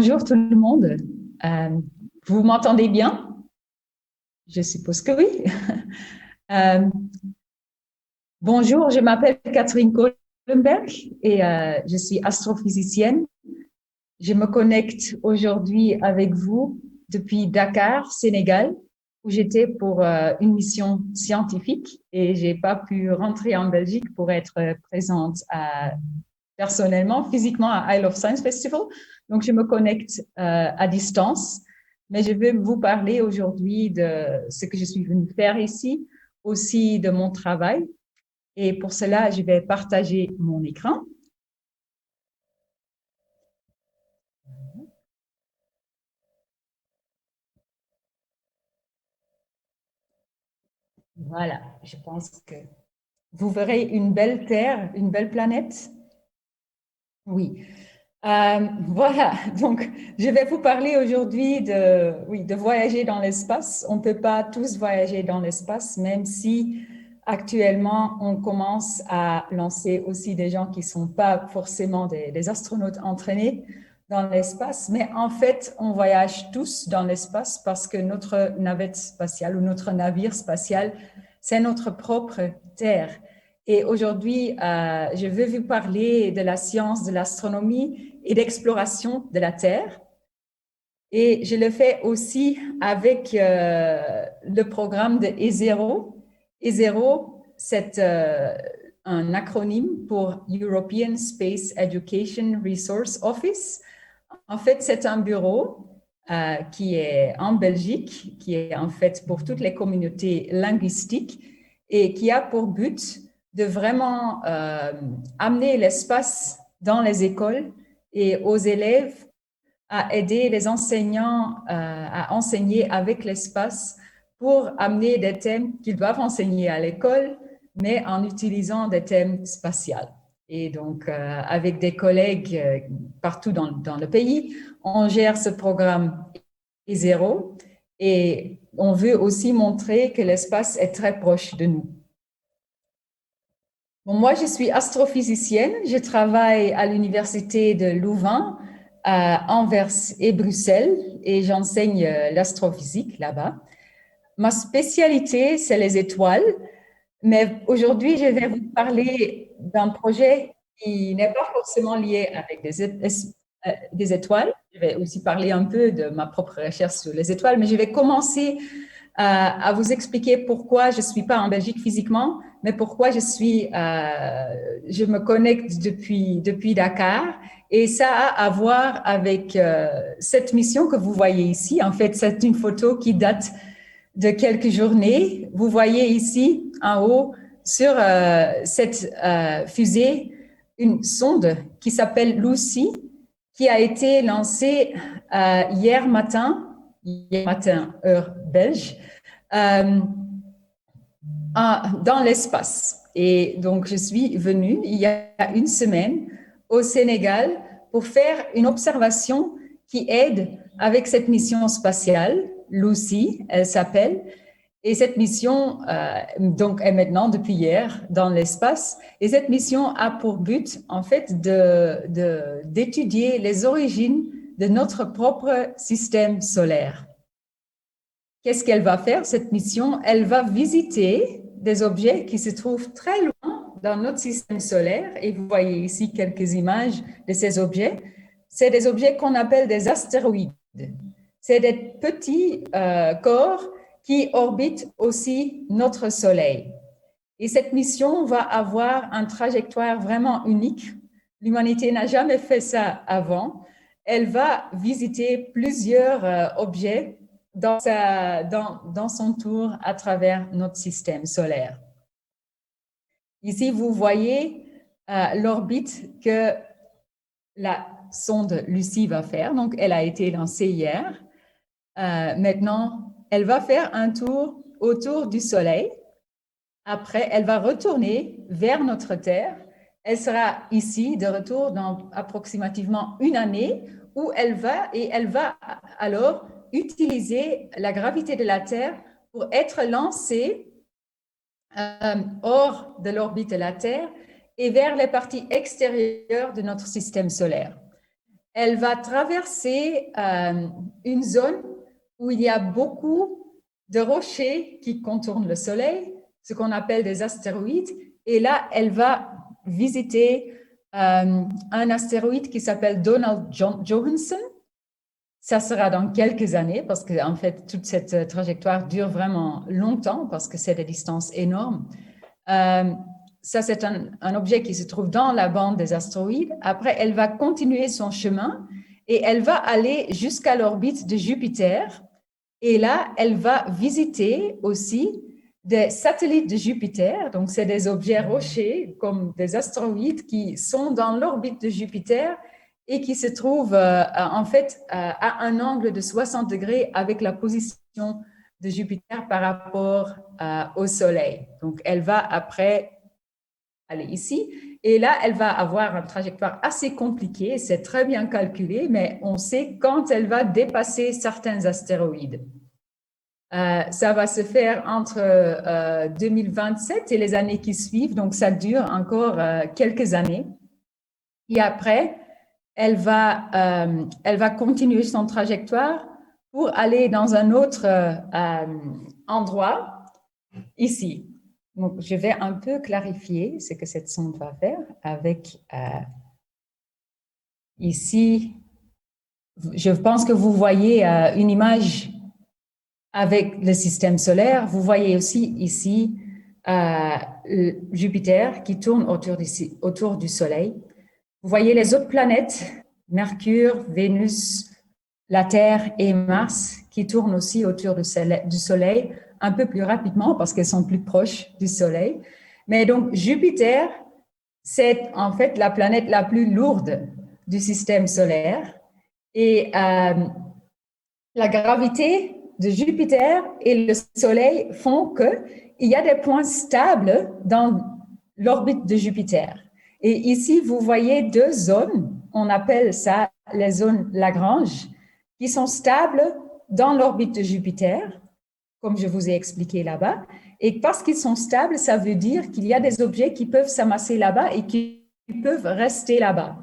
Bonjour tout le monde. Euh, Vous m'entendez bien? Je suppose que oui. Euh, Bonjour, je m'appelle Catherine Kohlenberg et je suis astrophysicienne. Je me connecte aujourd'hui avec vous depuis Dakar, Sénégal, où j'étais pour une mission scientifique et j'ai pas pu rentrer en Belgique pour être présente personnellement, physiquement à Isle of Science Festival. Donc, je me connecte à distance, mais je vais vous parler aujourd'hui de ce que je suis venue faire ici, aussi de mon travail. Et pour cela, je vais partager mon écran. Voilà, je pense que vous verrez une belle Terre, une belle planète. Oui. Voilà, donc je vais vous parler aujourd'hui oui, de voyager dans l'espace. On ne peut pas tous voyager dans l'espace, même si actuellement on commence à lancer aussi des gens qui ne sont pas forcément des astronautes entraînés dans l'espace. Mais en fait, on voyage tous dans l'espace parce que notre navette spatiale ou notre navire spatial, c'est notre propre Terre. Et aujourd'hui, je vais vous parler de la science de l'astronomie et d'exploration de la Terre. Et je le fais aussi avec le programme de E0. E0, c'est un acronyme pour European Space Education Resource Office. En fait, c'est un bureau qui est en Belgique, qui est en fait pour toutes les communautés linguistiques et qui a pour but de vraiment amener l'espace dans les écoles et aux élèves à aider les enseignants à enseigner avec l'espace pour amener des thèmes qu'ils doivent enseigner à l'école, mais en utilisant des thèmes spatiaux. Et donc, avec des collègues partout dans le pays, on gère ce programme E0 et on veut aussi montrer que l'espace est très proche de nous. Bon, moi, je suis astrophysicienne. Je travaille à l'université de Louvain, à Anvers et Bruxelles, et j'enseigne l'astrophysique là-bas. Ma spécialité, c'est les étoiles, mais aujourd'hui, je vais vous parler d'un projet qui n'est pas forcément lié avec des étoiles. Je vais aussi parler un peu de ma propre recherche sur les étoiles, mais je vais commencer à vous expliquer pourquoi je ne suis pas en Belgique physiquement, mais pourquoi je me connecte depuis Dakar. Et ça a à voir avec cette mission que vous voyez ici. En fait, c'est une photo qui date de quelques journées. Vous voyez ici en haut sur cette fusée une sonde qui s'appelle Lucy, qui a été lancée hier matin, heure belge, euh, dans l'espace. Et donc, je suis venue il y a une semaine au Sénégal pour faire une observation qui aide avec cette mission spatiale, Lucy, elle s'appelle. Et cette mission, donc, est maintenant, depuis hier, dans l'espace. Et cette mission a pour but, en fait, d'étudier les origines de notre propre système solaire. Qu'est-ce qu'elle va faire, cette mission? Elle va visiter des objets qui se trouvent très loin dans notre système solaire. Et vous voyez ici quelques images de ces objets. C'est des objets qu'on appelle des astéroïdes. C'est des petits corps qui orbitent aussi notre Soleil. Et cette mission va avoir une trajectoire vraiment unique. L'humanité n'a jamais fait ça avant. Elle va visiter plusieurs objets dans son tour à travers notre système solaire. Ici, vous voyez l'orbite que la sonde Lucie va faire. Donc, elle a été lancée hier. Maintenant, elle va faire un tour autour du Soleil. Après, elle va retourner vers notre Terre. Elle sera ici de retour dans approximativement une année où elle va alors utiliser la gravité de la Terre pour être lancée hors de l'orbite de la Terre et vers les parties extérieures de notre système solaire. elle va traverser une zone où il y a beaucoup de rochers qui contournent le Soleil, ce qu'on appelle des astéroïdes. Et là, elle va visiter un astéroïde qui s'appelle Donald Johanson. Ça sera dans quelques années parce que en fait, toute cette trajectoire dure vraiment longtemps parce que c'est des distances énormes. Ça, c'est un objet qui se trouve dans la bande des astéroïdes. Après, elle va continuer son chemin et elle va aller jusqu'à l'orbite de Jupiter. Et là, elle va visiter aussi des satellites de Jupiter. Donc, c'est des objets rochers comme des astéroïdes qui sont dans l'orbite de Jupiter et qui se trouvent en fait à un angle de 60 degrés avec la position de Jupiter par rapport au Soleil. Donc, elle va après aller ici. Et là, elle va avoir une trajectoire assez compliquée. C'est très bien calculé, mais on sait quand elle va dépasser certains astéroïdes. Ça va se faire entre 2027 et les années qui suivent, donc ça dure encore quelques années. Et après, elle va continuer son trajectoire pour aller dans un autre endroit, ici. Donc, je vais un peu clarifier ce que cette sonde va faire avec ici. Je pense que vous voyez une image avec le système solaire. Vous voyez aussi ici Jupiter qui tourne autour du Soleil. Vous voyez les autres planètes, Mercure, Vénus, la Terre et Mars, qui tournent aussi autour du Soleil un peu plus rapidement parce qu'elles sont plus proches du Soleil. Mais donc, Jupiter, c'est en fait la planète la plus lourde du système solaire. Et la gravité de Jupiter et le Soleil font qu'il y a des points stables dans l'orbite de Jupiter. Et ici, vous voyez deux zones, on appelle ça les zones Lagrange, qui sont stables dans l'orbite de Jupiter, comme je vous ai expliqué là-bas. Et parce qu'ils sont stables, ça veut dire qu'il y a des objets qui peuvent s'amasser là-bas et qui peuvent rester là-bas.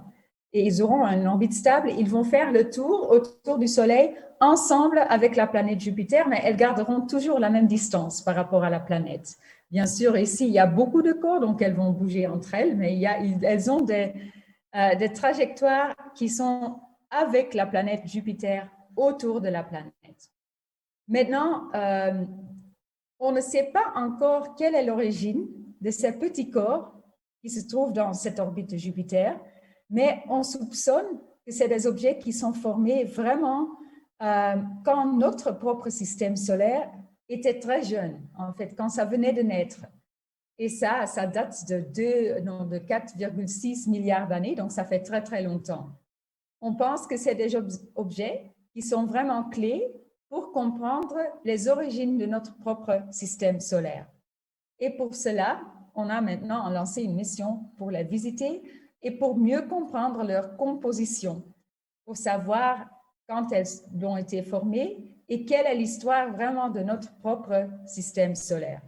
Et ils auront une orbite stable, ils vont faire le tour autour du Soleil ensemble avec la planète Jupiter, mais elles garderont toujours la même distance par rapport à la planète. Bien sûr, ici, il y a beaucoup de corps, donc elles vont bouger entre elles, mais elles ont des trajectoires qui sont avec la planète Jupiter autour de la planète. Maintenant, on ne sait pas encore quelle est l'origine de ces petits corps qui se trouvent dans cette orbite de Jupiter, mais on soupçonne que c'est des objets qui sont formés vraiment quand notre propre système solaire était très jeune, en fait, quand ça venait de naître. Et ça date de 4,6 milliards d'années, donc ça fait très, très longtemps. On pense que c'est des objets qui sont vraiment clés pour comprendre les origines de notre propre système solaire. Et pour cela, on a maintenant lancé une mission pour les visiter et pour mieux comprendre leur composition, pour savoir quand elles ont été formées et quelle est l'histoire vraiment de notre propre système solaire.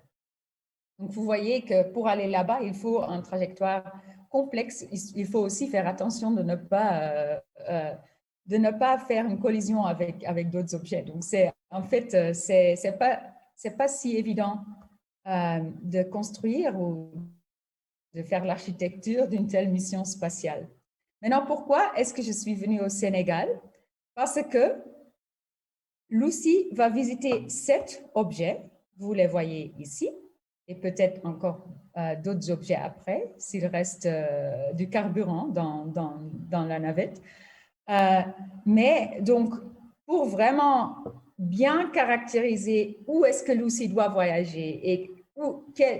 Donc, vous voyez que pour aller là-bas, il faut une trajectoire complexe. Il faut aussi faire attention de ne pas faire une collision avec d'autres objets. Donc, en fait, c'est pas si évident de construire ou de faire l'architecture d'une telle mission spatiale. Maintenant, pourquoi est-ce que je suis venue au Sénégal? Parce que Lucie va visiter 7 objets, vous les voyez ici, et peut-être encore d'autres objets après, s'il reste du carburant dans la navette. Mais donc, pour vraiment bien caractériser où est-ce que Lucie doit voyager et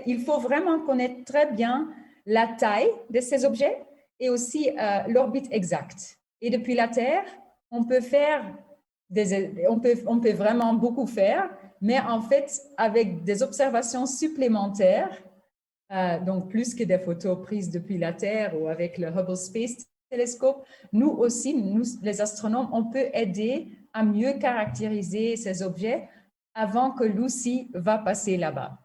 il faut vraiment connaître très bien la taille de ces objets et aussi l'orbite exacte. Et depuis la Terre, on peut vraiment beaucoup faire, mais en fait, avec des observations supplémentaires, donc plus que des photos prises depuis la Terre ou avec le Hubble Space Telescope, nous aussi, nous, les astronomes, on peut aider à mieux caractériser ces objets avant que Lucie va passer là-bas.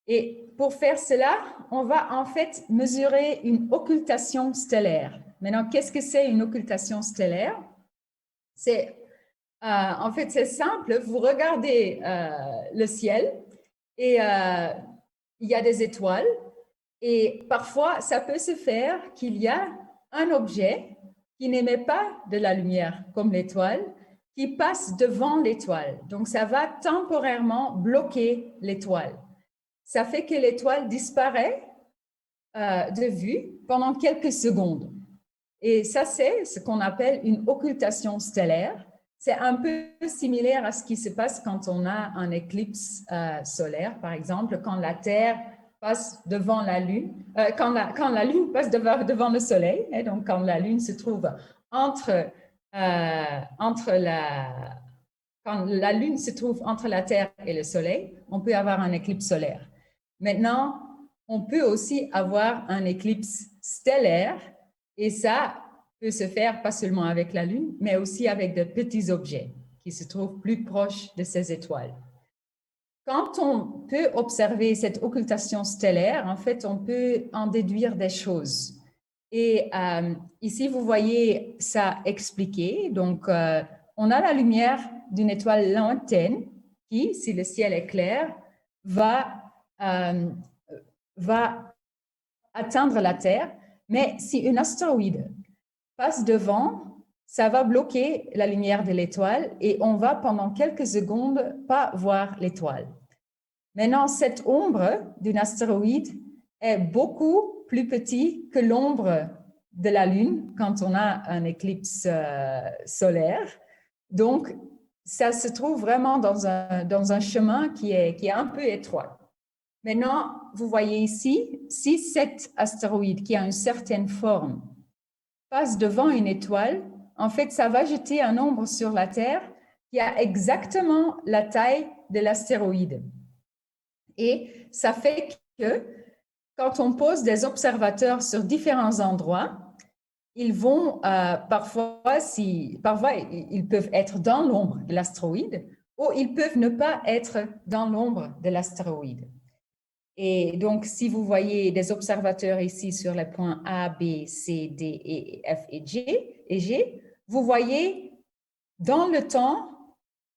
Et pour faire cela, on va en fait mesurer une occultation stellaire. Maintenant, qu'est-ce que c'est une occultation stellaire? En fait, c'est simple. Vous regardez le ciel et il y a des étoiles. Et parfois, ça peut se faire qu'il y a un objet qui n'émet pas de la lumière comme l'étoile, qui passe devant l'étoile. Donc, ça va temporairement bloquer l'étoile. Ça fait que l'étoile disparaît de vue pendant quelques secondes. Et ça, c'est ce qu'on appelle une occultation stellaire. C'est un peu similaire à ce qui se passe quand on a un éclipse solaire, par exemple, quand la Terre passe devant la Lune, quand la Lune passe devant le Soleil, et donc quand la Lune se trouve entre quand la Lune se trouve entre la Terre et le Soleil, on peut avoir un éclipse solaire. Maintenant, on peut aussi avoir un éclipse stellaire et ça peut se faire pas seulement avec la Lune, mais aussi avec de petits objets qui se trouvent plus proches de ces étoiles. Quand on peut observer cette occultation stellaire, en fait, on peut en déduire des choses. Et ici, vous voyez ça expliqué. Donc, on a la lumière d'une étoile lointaine qui, si le ciel est clair, va atteindre la Terre. Mais si un astéroïde passe devant, ça va bloquer la lumière de l'étoile et on va pendant quelques secondes pas voir l'étoile. Maintenant, cette ombre d'un astéroïde est beaucoup plus petite que l'ombre de la Lune quand on a un éclipse solaire. Donc, ça se trouve vraiment dans un chemin qui est un peu étroit. Maintenant, vous voyez ici, si cet astéroïde qui a une certaine forme passe devant une étoile, en fait, ça va jeter un ombre sur la Terre qui a exactement la taille de l'astéroïde. Et ça fait que quand on pose des observateurs sur différents endroits, ils vont parfois, ils peuvent être dans l'ombre de l'astéroïde ou ils peuvent ne pas être dans l'ombre de l'astéroïde. Et donc, si vous voyez des observateurs ici sur les points A, B, C, D, E, F et G, vous voyez dans le temps,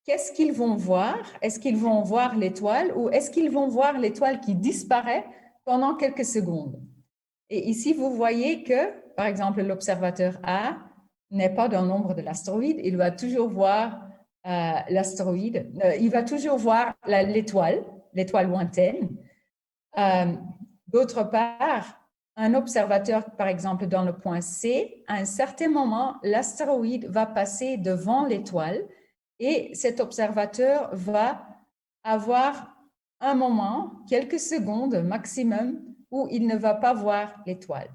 qu'est-ce qu'ils vont voir? Est-ce qu'ils vont voir l'étoile ou est-ce qu'ils vont voir l'étoile qui disparaît pendant quelques secondes? Et ici, vous voyez que, par exemple, l'observateur A n'est pas dans l'ombre de l'astéroïde, il va toujours voir l'astéroïde, il va toujours voir l'étoile lointaine. D'autre part, un observateur, par exemple, dans le point C, à un certain moment, l'astéroïde va passer devant l'étoile et cet observateur va avoir un moment, quelques secondes maximum, où il ne va pas voir l'étoile.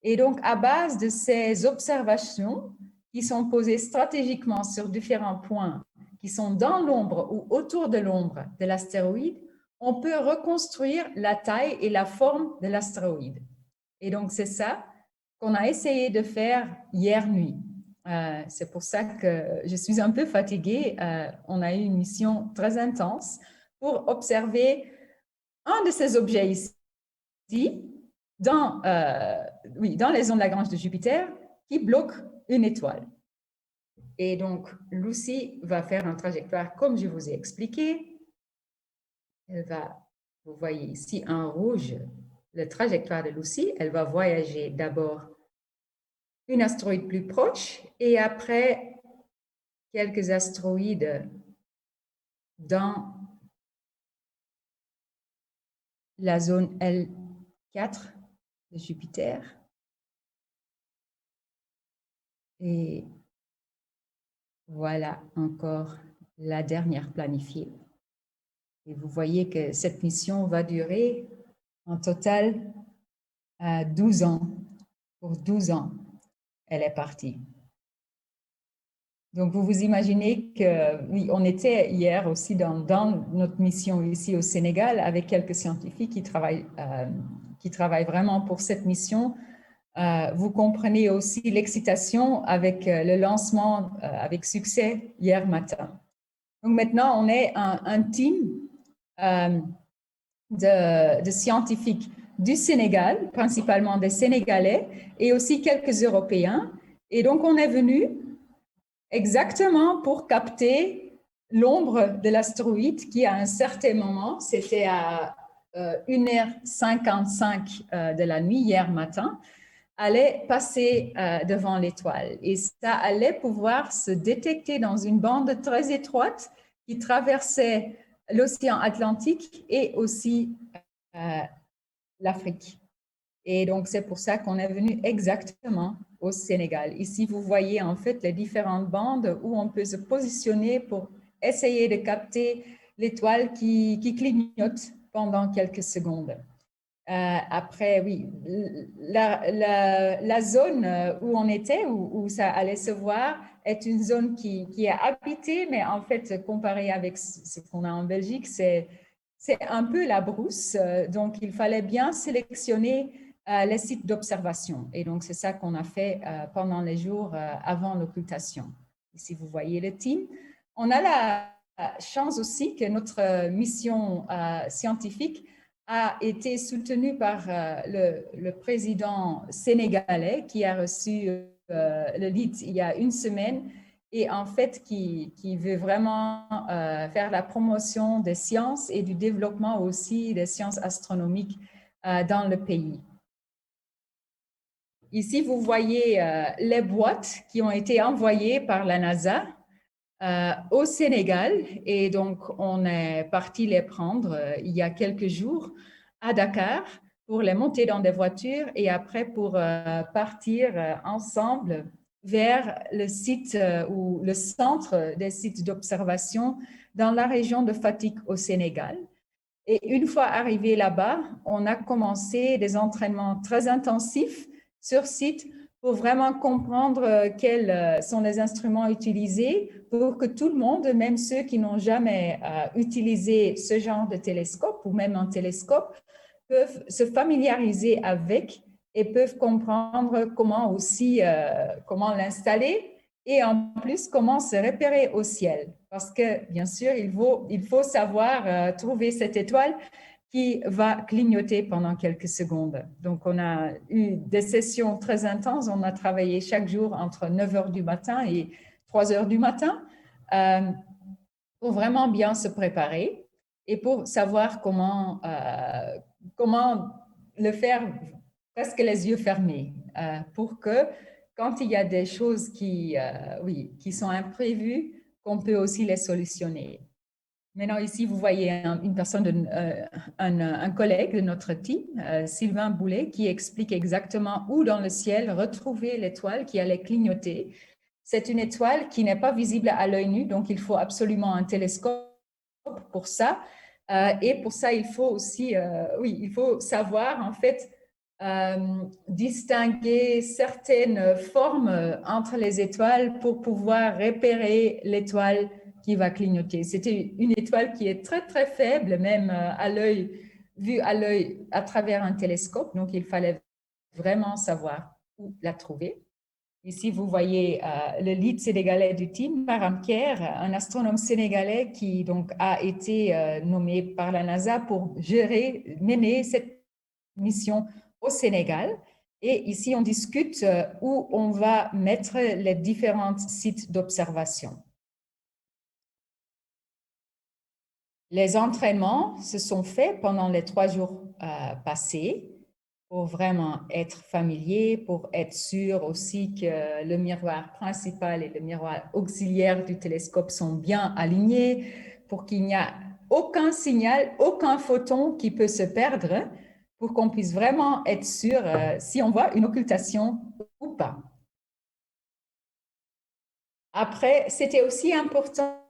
Et donc, à base de ces observations qui sont posées stratégiquement sur différents points, qui sont dans l'ombre ou autour de l'ombre de l'astéroïde, on peut reconstruire la taille et la forme de l'astéroïde. Et donc, c'est ça qu'on a essayé de faire hier nuit. C'est pour ça que je suis un peu fatiguée. On a eu une mission très intense pour observer un de ces objets ici, dans les zones de Lagrange de Jupiter, qui bloque une étoile. Et donc, Lucy va faire une trajectoire comme je vous ai expliqué. Elle va, vous voyez ici en rouge, la trajectoire de Lucy. Elle va voyager d'abord une astéroïde plus proche et après quelques astéroïdes dans la zone L4 de Jupiter. Et voilà encore la dernière planifiée. Et vous voyez que cette mission va durer en total 12 ans. Pour 12 ans, elle est partie. Donc, vous vous imaginez que, oui, on était hier aussi dans notre mission ici au Sénégal avec quelques scientifiques qui travaillent vraiment pour cette mission. Vous comprenez aussi l'excitation avec le lancement avec succès hier matin. Donc, maintenant, on est un team de scientifiques du Sénégal, principalement des Sénégalais, et aussi quelques Européens. Et donc, on est venu exactement pour capter l'ombre de l'astéroïde qui, à un certain moment, c'était à 1h55 de la nuit, hier matin, allait passer devant l'étoile. Et ça allait pouvoir se détecter dans une bande très étroite qui traversait l'océan Atlantique et aussi l'Afrique. Et donc, c'est pour ça qu'on est venu exactement au Sénégal. Ici, vous voyez en fait les différentes bandes où on peut se positionner pour essayer de capter l'étoile qui clignote pendant quelques secondes. Après, oui, la zone où on était, où ça allait se voir, est une zone qui est habitée, mais en fait, comparé avec ce qu'on a en Belgique, c'est un peu la brousse. Donc, il fallait bien sélectionner les sites d'observation. Et donc, c'est ça qu'on a fait pendant les jours avant l'occultation. Ici, vous voyez le team. On a la chance aussi que notre mission scientifique a été soutenue par le président sénégalais qui a reçu le lead il y a une semaine et en fait qui veut vraiment faire la promotion des sciences et du développement aussi des sciences astronomiques dans le pays. Ici, vous voyez les boîtes qui ont été envoyées par la NASA au Sénégal et donc on est parti les prendre il y a quelques jours à Dakar pour les monter dans des voitures et après pour partir ensemble vers le site ou le centre des sites d'observation dans la région de Fatick au Sénégal. Et une fois arrivé là-bas, on a commencé des entraînements très intensifs sur site pour vraiment comprendre quels sont les instruments utilisés pour que tout le monde, même ceux qui n'ont jamais utilisé ce genre de télescope ou même un télescope, peuvent se familiariser avec et peuvent comprendre comment aussi comment l'installer et en plus comment se repérer au ciel. Parce que bien sûr, il faut savoir trouver cette étoile qui va clignoter pendant quelques secondes. Donc, on a eu des sessions très intenses. On a travaillé chaque jour entre 9 heures du matin et 3 heures du matin pour vraiment bien se préparer et pour savoir comment le faire presque les yeux fermés pour que quand il y a des choses qui sont imprévues, qu'on peut aussi les solutionner. Maintenant, ici, vous voyez une personne, un collègue de notre team, Sylvain Boulet, qui explique exactement où dans le ciel retrouver l'étoile qui allait clignoter. C'est une étoile qui n'est pas visible à l'œil nu, donc il faut absolument un télescope pour ça. Et pour ça, il faut aussi, il faut savoir en fait distinguer certaines formes entre les étoiles pour pouvoir repérer l'étoile qui va clignoter. C'était une étoile qui est très, très faible, même à l'œil, vue à l'œil à travers un télescope. Donc, il fallait vraiment savoir où la trouver. Ici, vous voyez le lead sénégalais du team, Maram Kier, un astronome sénégalais qui donc a été nommé par la NASA pour mener cette mission au Sénégal. Et ici, on discute où on va mettre les différents sites d'observation. Les entraînements se sont faits pendant les 3 jours passés pour vraiment être familier, pour être sûr aussi que le miroir principal et le miroir auxiliaire du télescope sont bien alignés, pour qu'il n'y ait aucun signal, aucun photon qui peut se perdre, pour qu'on puisse vraiment être sûr si on voit une occultation ou pas. Après, c'était aussi important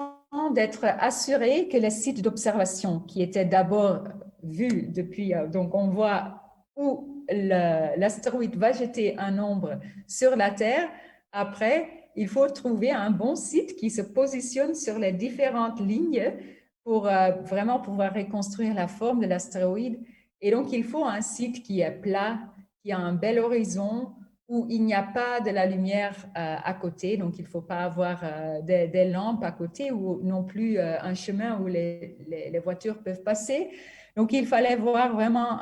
d'être assuré que les sites d'observation qui étaient d'abord vus depuis, donc on voit où l'astéroïde va jeter un ombre sur la Terre. Après, il faut trouver un bon site qui se positionne sur les différentes lignes pour vraiment pouvoir reconstruire la forme de l'astéroïde. Et donc, il faut un site qui est plat, qui a un bel horizon, où il n'y a pas de la lumière à côté, donc il ne faut pas avoir des lampes à côté ou non plus un chemin où les voitures peuvent passer. Donc, il fallait voir vraiment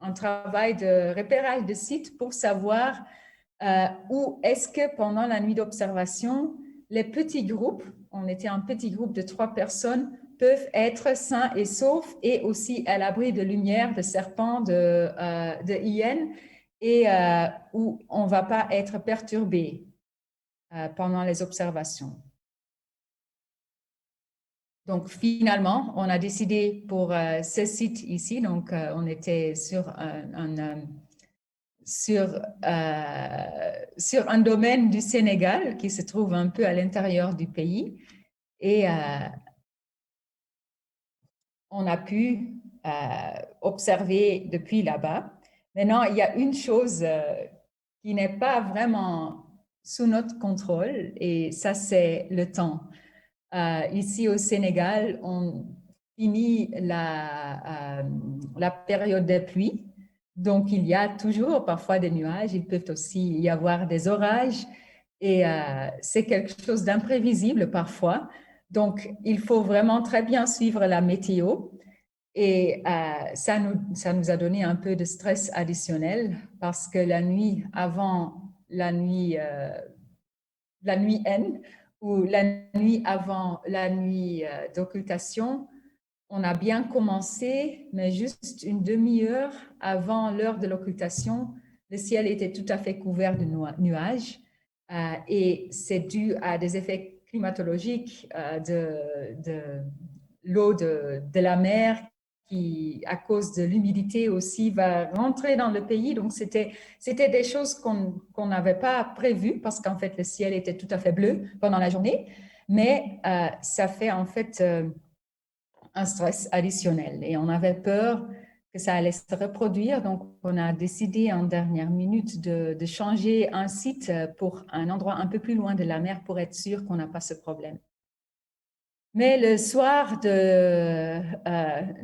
un travail de repérage de sites pour savoir où est-ce que pendant la nuit d'observation, les petits groupes, on était un petit groupe de 3 personnes, peuvent être sains et saufs et aussi à l'abri de lumière, de serpents, de hyènes et où on ne va pas être perturbé pendant les observations. Donc, finalement, on a décidé pour ce site ici, donc on était sur sur un domaine du Sénégal qui se trouve un peu à l'intérieur du pays et on a pu observer depuis là-bas. Maintenant, il y a une chose qui n'est pas vraiment sous notre contrôle et ça, c'est le temps. Ici au Sénégal, on finit la période des pluies. Donc, il y a toujours parfois des nuages. Il peut aussi y avoir des orages. Et c'est quelque chose d'imprévisible parfois. Donc, il faut vraiment très bien suivre la météo. Et ça nous a donné un peu de stress additionnel parce que la nuit avant la nuit N ou la nuit avant la nuit d'occultation, on a bien commencé, mais juste une demi-heure avant l'heure de l'occultation, le ciel était tout à fait couvert de nuages et c'est dû à des effets climatologiques de l'eau de la mer qui, à cause de l'humidité aussi, va rentrer dans le pays. Donc, c'était des choses qu'on n'avait pas prévues parce qu'en fait, le ciel était tout à fait bleu pendant la journée. Mais ça fait en fait un stress additionnel et on avait peur que ça allait se reproduire. Donc, on a décidé en dernière minute de changer un site pour un endroit un peu plus loin de la mer pour être sûr qu'on n'a pas ce problème. Mais le soir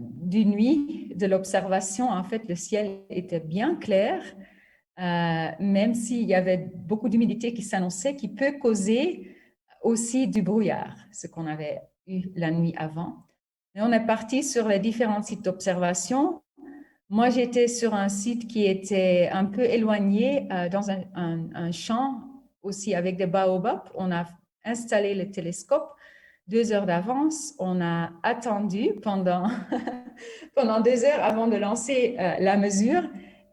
du nuit de l'observation, en fait, le ciel était bien clair, même s'il y avait beaucoup d'humidité qui s'annonçait, qui peut causer aussi du brouillard, ce qu'on avait eu la nuit avant. Et on est parti sur les différents sites d'observation. Moi, j'étais sur un site qui était un peu éloigné, dans un champ aussi avec des baobabs. On a installé le télescope 2 heures d'avance. On a attendu pendant, pendant 2 heures avant de lancer la mesure.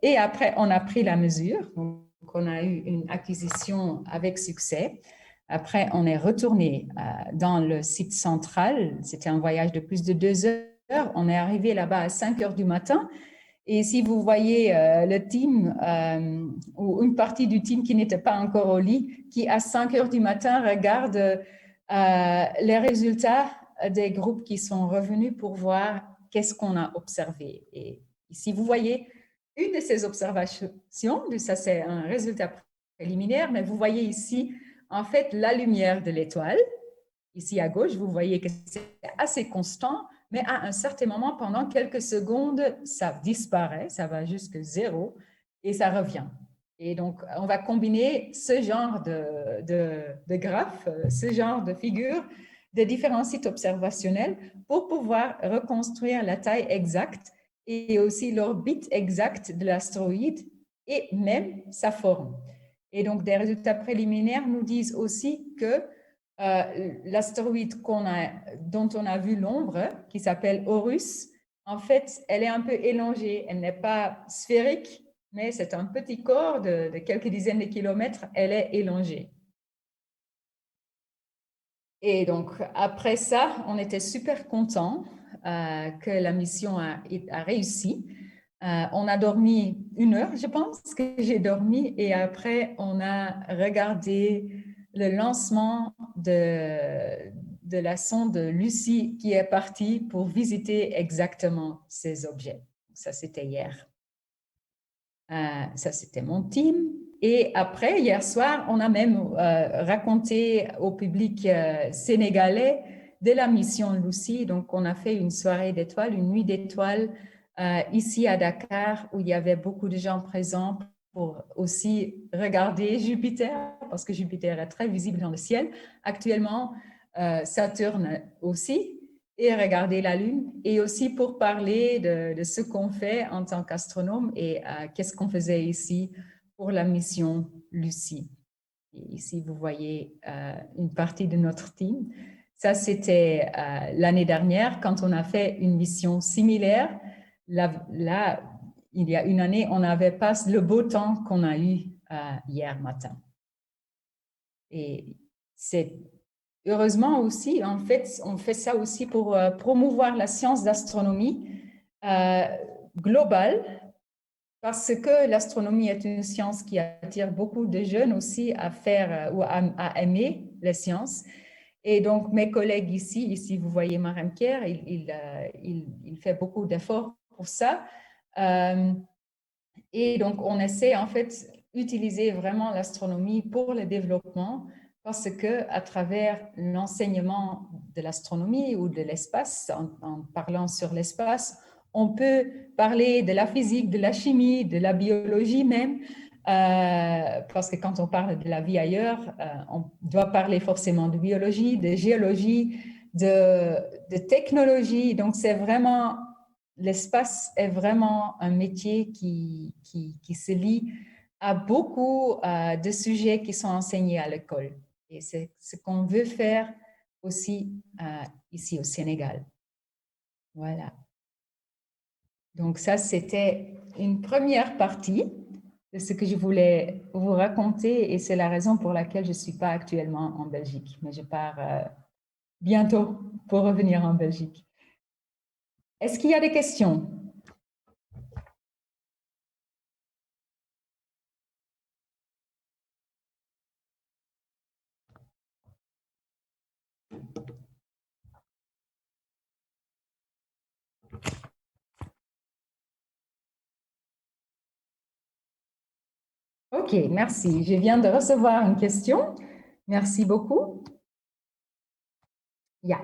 Et après, on a pris la mesure. Donc, on a eu une acquisition avec succès. Après, on est retourné dans le site central. C'était un voyage de plus de 2 heures. On est arrivé là-bas à 5 heures du matin. Et si vous voyez le team ou une partie du team qui n'était pas encore au lit, qui à 5 heures du matin regarde les résultats des groupes qui sont revenus pour voir qu'est-ce qu'on a observé. Et ici, vous voyez une de ces observations, ça c'est un résultat préliminaire, mais vous voyez ici en fait la lumière de l'étoile. Ici à gauche, vous voyez que c'est assez constant, mais à un certain moment, pendant quelques secondes, ça disparaît, ça va jusqu'à 0 et ça revient. Et donc, on va combiner ce genre de graphes, ce genre de figures de différents sites observationnels pour pouvoir reconstruire la taille exacte et aussi l'orbite exacte de l'astéroïde et même sa forme. Et donc, des résultats préliminaires nous disent aussi que l'astéroïde dont on a vu l'ombre, qui s'appelle Horus, en fait, elle est un peu élongée. Elle n'est pas sphérique, mais c'est un petit corps de quelques dizaines de kilomètres. Elle est élongée. Et donc, après ça, on était super contents que la mission a réussi. On a dormi 1 heure, je pense que j'ai dormi, et après, on a regardé le lancement de la sonde Lucie qui est partie pour visiter exactement ces objets. Ça, c'était hier. Ça, c'était mon team. Et après, hier soir, on a même raconté au public sénégalais de la mission Lucie. Donc, on a fait une soirée d'étoiles, une nuit d'étoiles ici à Dakar, où il y avait beaucoup de gens présents pour aussi regarder Jupiter, parce que Jupiter est très visible dans le ciel. Actuellement, Saturne aussi. et regarder la Lune, et aussi pour parler de ce qu'on fait en tant qu'astronome et qu'est-ce qu'on faisait ici pour la mission Lucie. Et ici, vous voyez une partie de notre team. Ça, c'était l'année dernière quand on a fait une mission similaire. Là, il y a une année, on n'avait pas le beau temps qu'on a eu hier matin. Et c'est heureusement aussi, en fait, on fait ça aussi pour promouvoir la science d'astronomie globale, parce que l'astronomie est une science qui attire beaucoup de jeunes aussi à faire ou à aimer les sciences. Et donc, mes collègues ici vous voyez Marem Kier, il fait beaucoup d'efforts pour ça. Et donc, on essaie en fait d'utiliser vraiment l'astronomie pour le développement parce que à travers l'enseignement de l'astronomie ou de l'espace, en parlant sur l'espace, on peut parler de la physique, de la chimie, de la biologie même, parce que quand on parle de la vie ailleurs, on doit parler forcément de biologie, de géologie, de technologie. Donc, c'est vraiment l'espace est vraiment un métier qui se lie à beaucoup de sujets qui sont enseignés à l'école. Et c'est ce qu'on veut faire aussi ici au Sénégal. Voilà. Donc ça, c'était une première partie de ce que je voulais vous raconter et c'est la raison pour laquelle je ne suis pas actuellement en Belgique, mais je pars bientôt pour revenir en Belgique. Est-ce qu'il y a des questions? Ok, merci. Je viens de recevoir une question. Merci beaucoup. Yeah.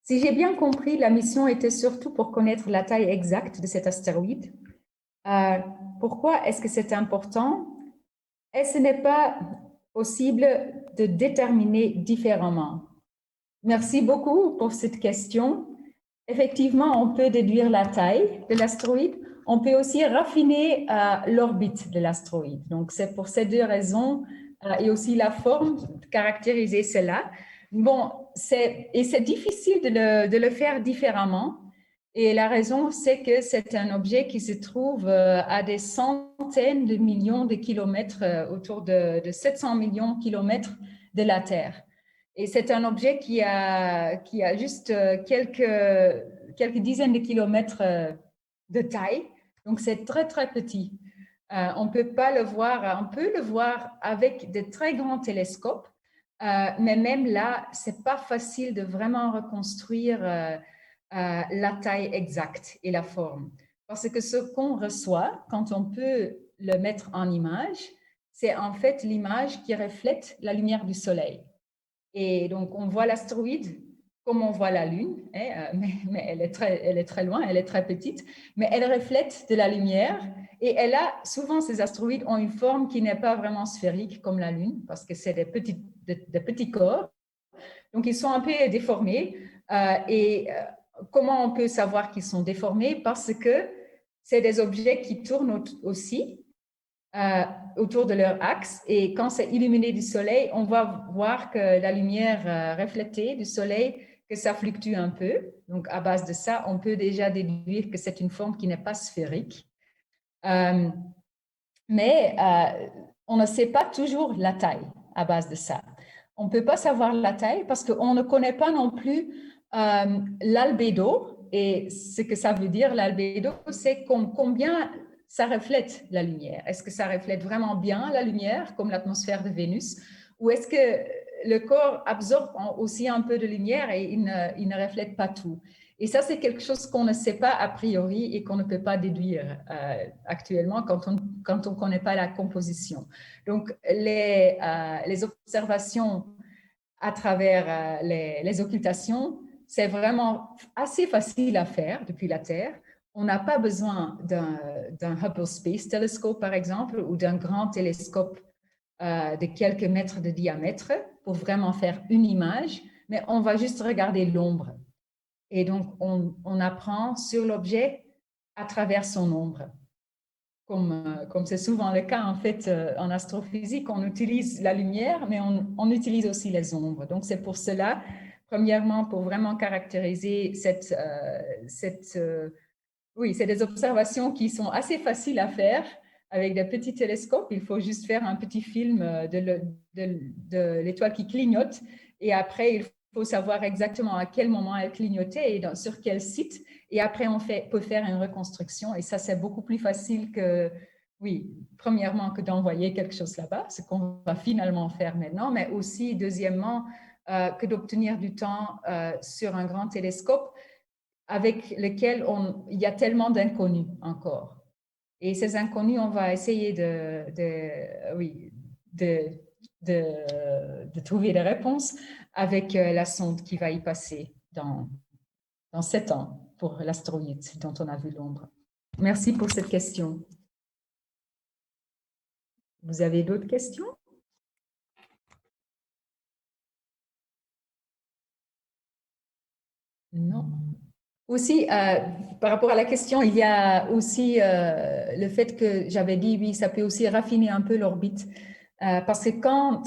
Si j'ai bien compris, la mission était surtout pour connaître la taille exacte de cet astéroïde. Pourquoi est-ce que c'est important? Et ce n'est pas possible de déterminer différemment. Merci beaucoup pour cette question. Effectivement, on peut déduire la taille de l'astéroïde. On peut aussi raffiner l'orbite de l'astéroïde. Donc, c'est pour ces deux raisons et aussi la forme, caractériser cela. Bon, c'est difficile de le faire différemment. Et la raison, c'est que c'est un objet qui se trouve à des centaines de millions de kilomètres, autour de 700 millions de kilomètres de la Terre. Et c'est un objet qui a juste quelques dizaines de kilomètres de taille. Donc, c'est très, très petit. On peut pas le voir, on peut le voir avec de très grands télescopes, mais même là, c'est pas facile de vraiment reconstruire la taille exacte et la forme. Parce que ce qu'on reçoit, quand on peut le mettre en image, c'est en fait l'image qui reflète la lumière du soleil. Et donc, on voit l'astéroïde comme on voit la Lune, hein, mais elle est très loin, elle est très petite, mais elle reflète de la lumière et elle a, souvent ces astéroïdes ont une forme qui n'est pas vraiment sphérique comme la Lune, parce que c'est des petits corps, donc ils sont un peu déformés. Comment on peut savoir qu'ils sont déformés? Parce que c'est des objets qui tournent aussi autour de leur axe. Et quand c'est illuminé du soleil, on va voir que la lumière reflétée du soleil, que ça fluctue un peu. Donc, à base de ça, on peut déjà déduire que c'est une forme qui n'est pas sphérique. Mais on ne sait pas toujours la taille à base de ça. On ne peut pas savoir la taille parce qu'on ne connaît pas non plus l'albédo. Et ce que ça veut dire, l'albédo, c'est combien ça reflète la lumière. Est-ce que ça reflète vraiment bien la lumière, comme l'atmosphère de Vénus, ou est-ce que le corps absorbe aussi un peu de lumière et il ne reflète pas tout? Et ça, c'est quelque chose qu'on ne sait pas a priori et qu'on ne peut pas déduire actuellement quand on ne connaît pas la composition. Donc, les observations à travers les occultations, c'est vraiment assez facile à faire depuis la Terre. On n'a pas besoin d'un Hubble Space Telescope, par exemple, ou d'un grand télescope de quelques mètres de diamètre pour vraiment faire une image, mais on va juste regarder l'ombre. Et donc, on apprend sur l'objet à travers son ombre. Comme c'est souvent le cas en fait en astrophysique, on utilise la lumière, mais on utilise aussi les ombres. Donc c'est pour cela, premièrement, pour vraiment caractériser oui, c'est des observations qui sont assez faciles à faire avec des petits télescopes. Il faut juste faire un petit film de l'étoile qui clignote et après il faut savoir exactement à quel moment elle clignotait et sur quel site. Et après, on peut faire une reconstruction. Et ça, c'est beaucoup plus facile que, oui, premièrement, que d'envoyer quelque chose là-bas, ce qu'on va finalement faire maintenant, mais aussi, deuxièmement, que d'obtenir du temps sur un grand télescope avec lequel il y a tellement d'inconnus encore. Et ces inconnus, on va essayer oui, de trouver des réponses avec la sonde qui va y passer dans 7 ans pour l'astéroïde dont on a vu l'ombre. Merci pour cette question. Vous avez d'autres questions? Non. Aussi, par rapport à la question, il y a aussi le fait que j'avais dit, oui, ça peut aussi raffiner un peu l'orbite. Parce que quand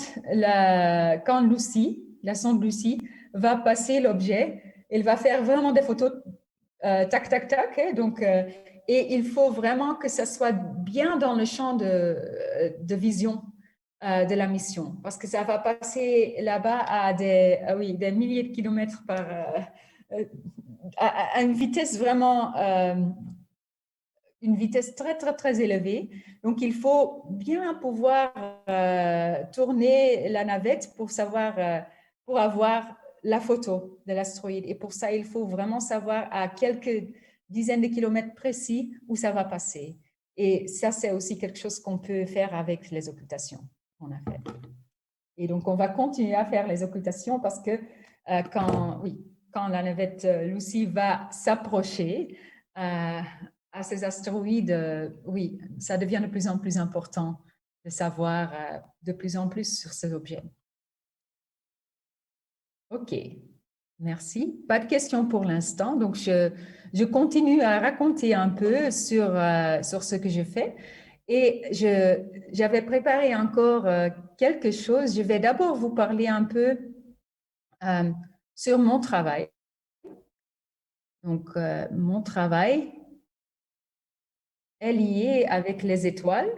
Lucy, la sonde Lucy, va passer l'objet, elle va faire vraiment des photos tac, tac, tac. Donc, et il faut vraiment que ça soit bien dans le champ de vision de la mission, parce que ça va passer là-bas à oui, des milliers de kilomètres à une vitesse vraiment, une vitesse très, très, très élevée. Donc, il faut bien pouvoir tourner la navette pour avoir la photo de l'astéroïde. Et pour ça, il faut vraiment savoir à quelques dizaines de kilomètres précis où ça va passer. Et ça, c'est aussi quelque chose qu'on peut faire avec les occultations qu'on a faites. Et donc, on va continuer à faire les occultations parce que quand la navette Lucy va s'approcher à ces astéroïdes, oui, ça devient de plus en plus important de savoir de plus en plus sur ces objets. OK, merci. Pas de questions pour l'instant. Donc, je continue à raconter un peu sur ce que je fais. Et j'avais préparé encore quelque chose. Je vais d'abord vous parler un peu sur mon travail. Donc, mon travail est lié avec les étoiles.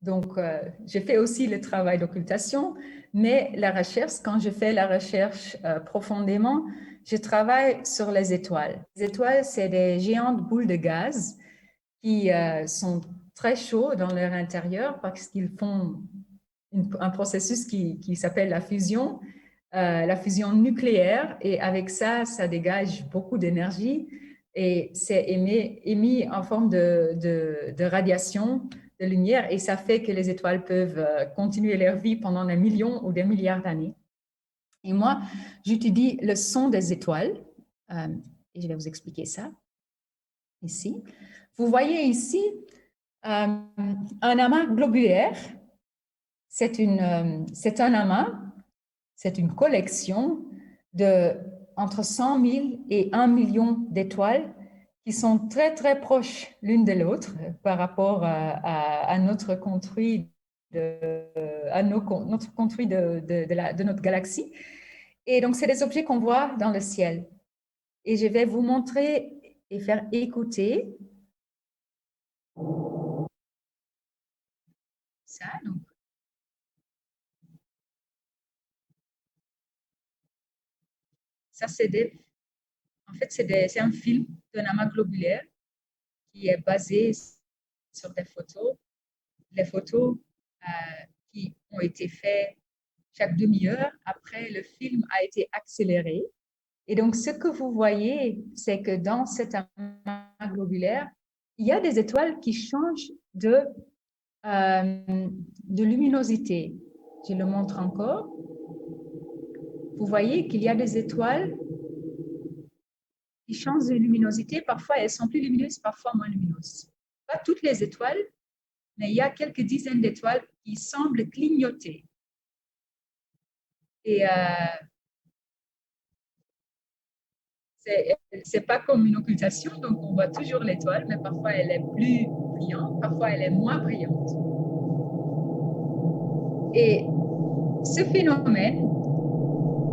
Donc, je fais aussi le travail d'occultation, mais la recherche, quand je fais la recherche profondément, je travaille sur les étoiles. Les étoiles, c'est des géantes boules de gaz qui sont très chauds dans leur intérieur parce qu'ils font un processus qui s'appelle la fusion nucléaire. Et avec ça, ça dégage beaucoup d'énergie et c'est émis en forme de radiation, de lumière. Et ça fait que les étoiles peuvent continuer leur vie pendant des millions ou des milliards d'années. Et moi, j'étudie le son des étoiles. Et je vais vous expliquer ça ici. Vous voyez ici un amas globulaire. C'est un amas, c'est une collection de entre 100 000 et 1 million d'étoiles qui sont très, très proches l'une de l'autre par rapport à notre construit de notre galaxie. Et donc, c'est des objets qu'on voit dans le ciel. Et je vais vous montrer et faire écouter ça. Donc, ça, en fait, c'est un film d'un amas globulaire qui est basé sur des photos, les photos qui ont été faites chaque demi-heure. Après, le film a été accéléré. Et donc, ce que vous voyez, c'est que dans cet amas globulaire, il y a des étoiles qui changent de luminosité. Je le montre encore. Vous voyez qu'il y a des étoiles qui changent de luminosité. Parfois, elles sont plus lumineuses, parfois moins lumineuses. Pas toutes les étoiles, mais il y a quelques dizaines d'étoiles qui semblent clignoter. Et c'est pas comme une occultation, donc on voit toujours l'étoile, mais parfois elle est plus brillante, parfois elle est moins brillante. Et ce phénomène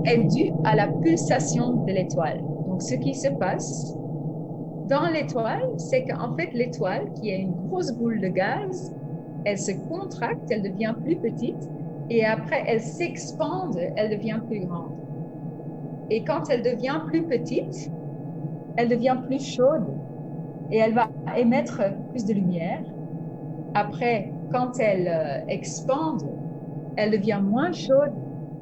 est dû à la pulsation de l'étoile. Donc, ce qui se passe dans l'étoile, c'est qu'en fait, l'étoile, qui est une grosse boule de gaz, elle se contracte, elle devient plus petite, et après, elle s'expande, elle devient plus grande. Et quand elle devient plus petite, elle devient plus chaude, et elle va émettre plus de lumière. Après, quand elle expande, elle devient moins chaude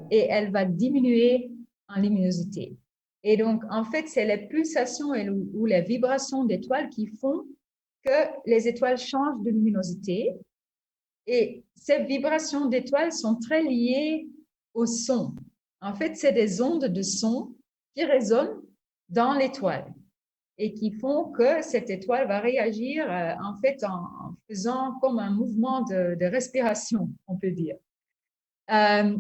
et elle va diminuer en luminosité. Et donc, en fait, c'est les pulsations ou les vibrations d'étoiles qui font que les étoiles changent de luminosité. Et ces vibrations d'étoiles sont très liées au son. En fait, c'est des ondes de son qui résonnent dans l'étoile et qui font que cette étoile va réagir en fait en faisant comme un mouvement de respiration, on peut dire. Euh,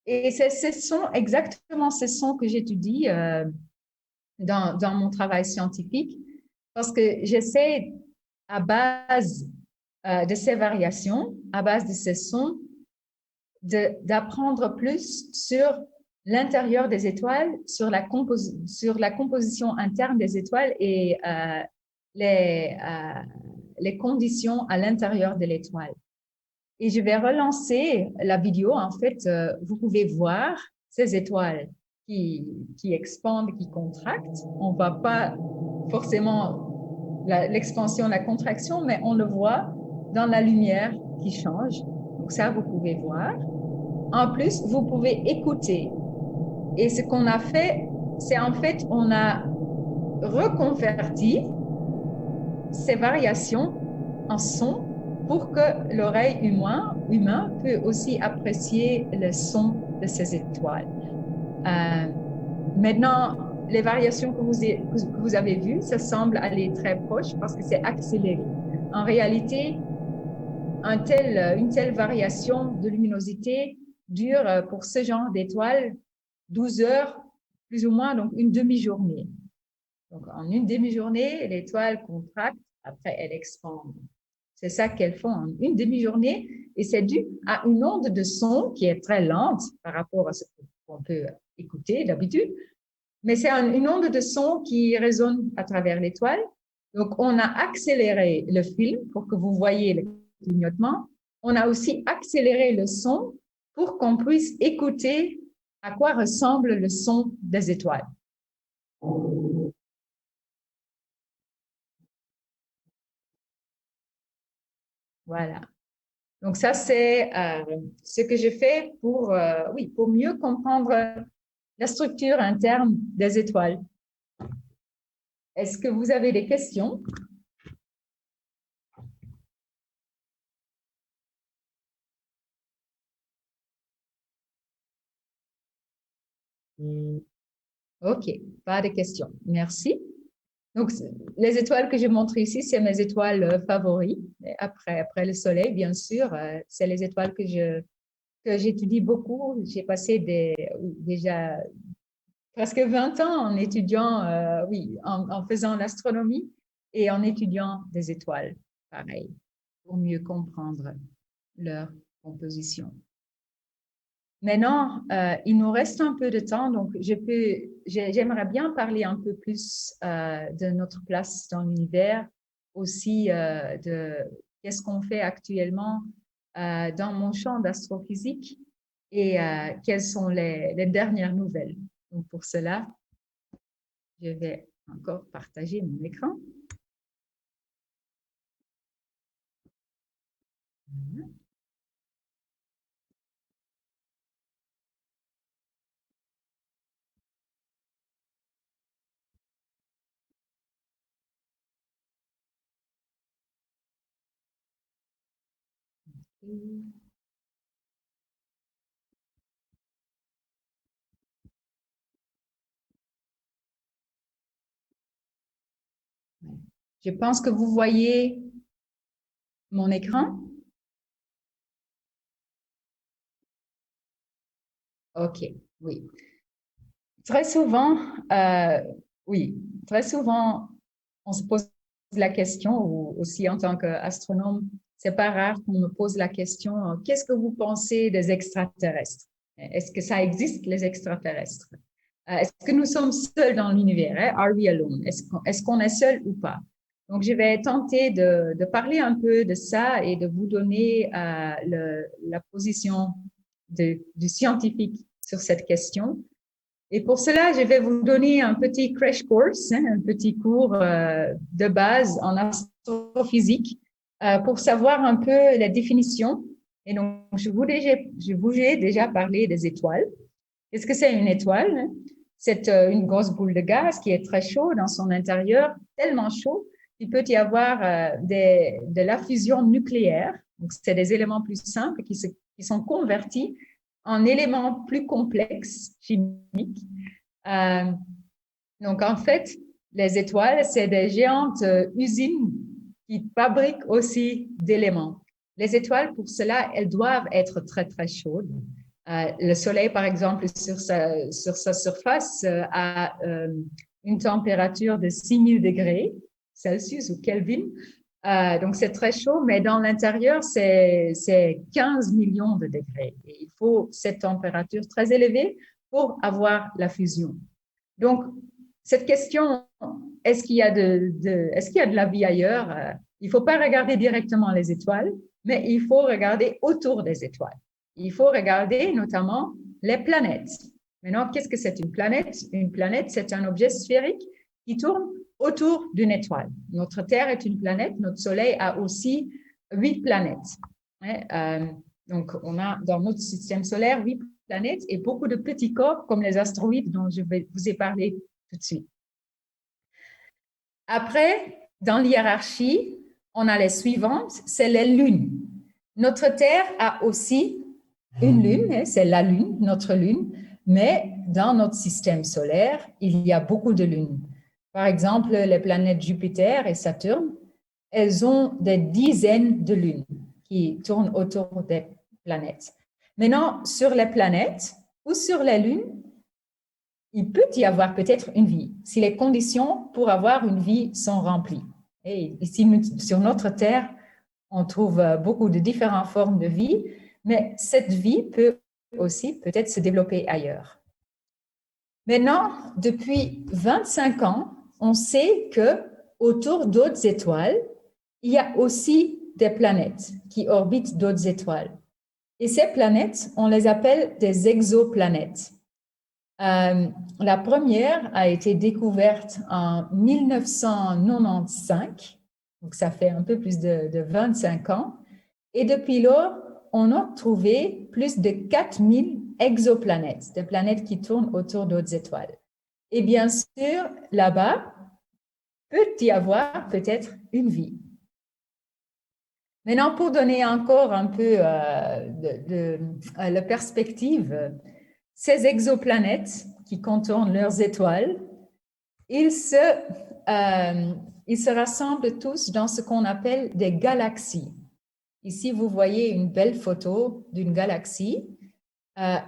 et c'est ce sons, exactement ces sons que j'étudie dans mon travail scientifique, parce que j'essaie, à base de ces variations, à base de ces sons, d'apprendre plus sur l'intérieur des étoiles, sur sur la composition interne des étoiles et les conditions à l'intérieur de l'étoile. Et je vais relancer la vidéo. En fait, vous pouvez voir ces étoiles qui expandent, qui contractent. On ne voit pas forcément l'expansion, la contraction, mais on le voit dans la lumière qui change. Donc ça, vous pouvez voir. En plus, vous pouvez écouter. Et ce qu'on a fait, c'est en fait, on a reconverti ces variations en son pour que l'oreille humain peut aussi apprécier le son de ces étoiles. Euh, Maintenant, les variations que vous avez vues, ça semble aller très proche parce que c'est accéléré. En réalité, une telle variation de luminosité dure pour ce genre d'étoiles 12 heures, plus ou moins, donc une demi-journée. Donc, en une demi-journée, l'étoile contracte, après elle expande. C'est ça qu'elles font en une demi-journée et c'est dû à une onde de son qui est très lente par rapport à ce qu'on peut écouter d'habitude, mais c'est une onde de son qui résonne à travers l'étoile. Donc, on a accéléré le film pour que vous voyez le clignotement. On a aussi accéléré le son pour qu'on puisse écouter à quoi ressemble le son des étoiles. Voilà. Donc ça, c'est ce que je fais oui, pour mieux comprendre la structure interne des étoiles. Est-ce que vous avez des questions? OK, pas de questions. Merci. Donc, les étoiles que je montre ici, c'est mes étoiles favoris. Après le Soleil, bien sûr, c'est les étoiles que j'étudie beaucoup. J'ai passé déjà presque 20 ans en étudiant, oui, en faisant l'astronomie et en étudiant des étoiles, pareil, pour mieux comprendre leur composition. Maintenant, il nous reste un peu de temps, donc j'aimerais bien parler un peu plus de notre place dans l'univers, aussi de qu'est-ce qu'on fait actuellement dans mon champ d'astrophysique et quelles sont les dernières nouvelles. Donc pour cela, je vais encore partager mon écran. Je pense que vous voyez mon écran. OK, oui. Très souvent, Oui, très souvent, on se pose la question, ou aussi en tant qu'astronome, c'est pas rare qu'on me pose la question, qu'est-ce que vous pensez des extraterrestres? Est-ce que ça existe, les extraterrestres? Est-ce que nous sommes seuls dans l'univers? Hein? Are we alone? Est-ce qu'on est seul ou pas? Donc, je vais tenter de parler un peu de ça et de vous donner la position du scientifique sur cette question. Et pour cela, je vais vous donner un petit crash course, hein, un petit cours de base en astrophysique pour savoir un peu la définition. Et donc, je vous ai déjà parlé des étoiles. Qu'est-ce que c'est une étoile? C'est une grosse boule de gaz qui est très chaude dans son intérieur, tellement chaud qu'il peut y avoir de la fusion nucléaire. Donc, c'est des éléments plus simples qui sont convertis en éléments plus complexes chimiques. Euh, donc, en fait, les étoiles, c'est des géantes usines qui fabriquent aussi d'éléments. Les étoiles, pour cela, elles doivent être très, très chaudes. Le Soleil, par exemple, sur sa surface, a une température de 6000 degrés Celsius ou Kelvin. Donc, c'est très chaud, mais dans l'intérieur, c'est 15 millions de degrés. Et il faut cette température très élevée pour avoir la fusion. Donc, cette question, est-ce qu'il y a est-ce qu'il y a de la vie ailleurs? Il ne faut pas regarder directement les étoiles, mais il faut regarder autour des étoiles. Il faut regarder notamment les planètes. Maintenant, qu'est-ce que c'est une planète? Une planète, c'est un objet sphérique qui tourne autour d'une étoile. Notre Terre est une planète, notre Soleil a aussi 8 planètes. Donc, on a dans notre système solaire 8 planètes et beaucoup de petits corps comme les astéroïdes dont je vous ai parlé tout de suite. Après, dans l'hiérarchie, on a les suivantes, c'est les lunes. Notre Terre a aussi une lune, c'est la lune, notre lune, mais dans notre système solaire, il y a beaucoup de lunes. Par exemple, les planètes Jupiter et Saturne, elles ont des dizaines de lunes qui tournent autour des planètes. Maintenant, sur les planètes ou sur les lunes, il peut y avoir peut-être une vie, si les conditions pour avoir une vie sont remplies. Et ici, sur notre Terre, on trouve beaucoup de différentes formes de vie, mais cette vie peut aussi peut-être se développer ailleurs. Maintenant, depuis 25 ans, on sait que autour d'autres étoiles, il y a aussi des planètes qui orbitent d'autres étoiles. Et ces planètes, on les appelle des exoplanètes. La première a été découverte en 1995, donc ça fait un peu plus de 25 ans. Et depuis lors, on a trouvé plus de 4000 exoplanètes, des planètes qui tournent autour d'autres étoiles. Et bien sûr, là-bas, peut y avoir peut-être une vie. Maintenant, pour donner encore un peu la perspective, ces exoplanètes qui contournent leurs étoiles, ils se rassemblent tous dans ce qu'on appelle des galaxies. Ici, vous voyez une belle photo d'une galaxie.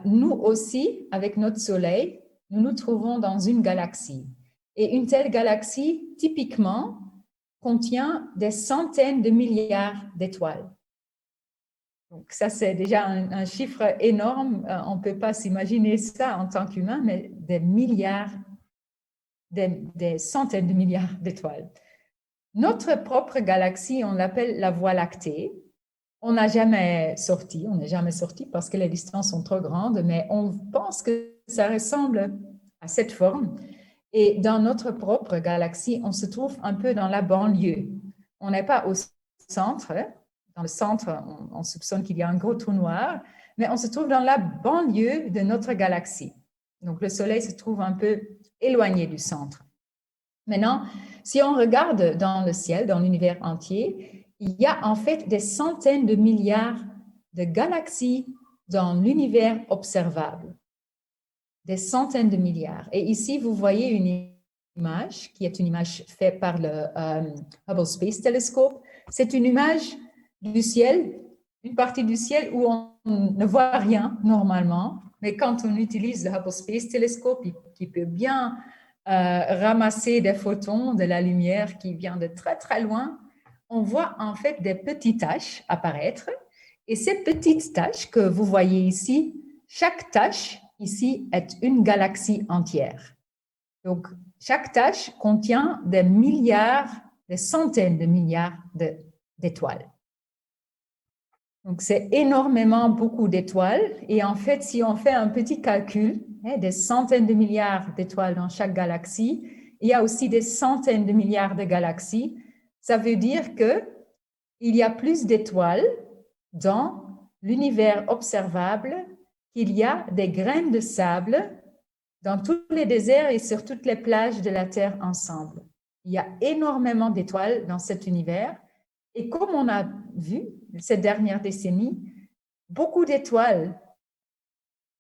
Nous aussi, avec notre Soleil, nous nous trouvons dans une galaxie. Et une telle galaxie, typiquement, contient des centaines de milliards d'étoiles. Donc ça, c'est déjà un chiffre énorme. On ne peut pas s'imaginer ça en tant qu'humain, mais des milliards, des centaines de milliards d'étoiles. Notre propre galaxie, on l'appelle la Voie lactée. On n'est jamais sorti parce que les distances sont trop grandes, mais on pense que ça ressemble à cette forme. Et dans notre propre galaxie, on se trouve un peu dans la banlieue. On n'est pas au centre. Dans le centre, on soupçonne qu'il y a un gros trou noir, mais on se trouve dans la banlieue de notre galaxie. Donc, le Soleil se trouve un peu éloigné du centre. Maintenant, si on regarde dans le ciel, dans l'univers entier, il y a en fait des centaines de milliards de galaxies dans l'univers observable. Des centaines de milliards. Et ici, vous voyez une image qui est une image faite par le Hubble Space Telescope. C'est une image du ciel, une partie du ciel où on ne voit rien normalement, mais quand on utilise le Hubble Space Telescope, qui peut bien ramasser des photons de la lumière qui vient de très très loin, on voit en fait des petites taches apparaître. Et ces petites taches que vous voyez ici, chaque tache ici est une galaxie entière. Donc, chaque tache contient des milliards, des centaines de milliards d'étoiles. Donc, c'est énormément beaucoup d'étoiles. Et en fait, si on fait un petit calcul, des centaines de milliards d'étoiles dans chaque galaxie, il y a aussi des centaines de milliards de galaxies. Ça veut dire qu'il y a plus d'étoiles dans l'univers observable qu'il y a des graines de sable dans tous les déserts et sur toutes les plages de la Terre ensemble. Il y a énormément d'étoiles dans cet univers. Et comme on a vu ces dernières décennies, beaucoup d'étoiles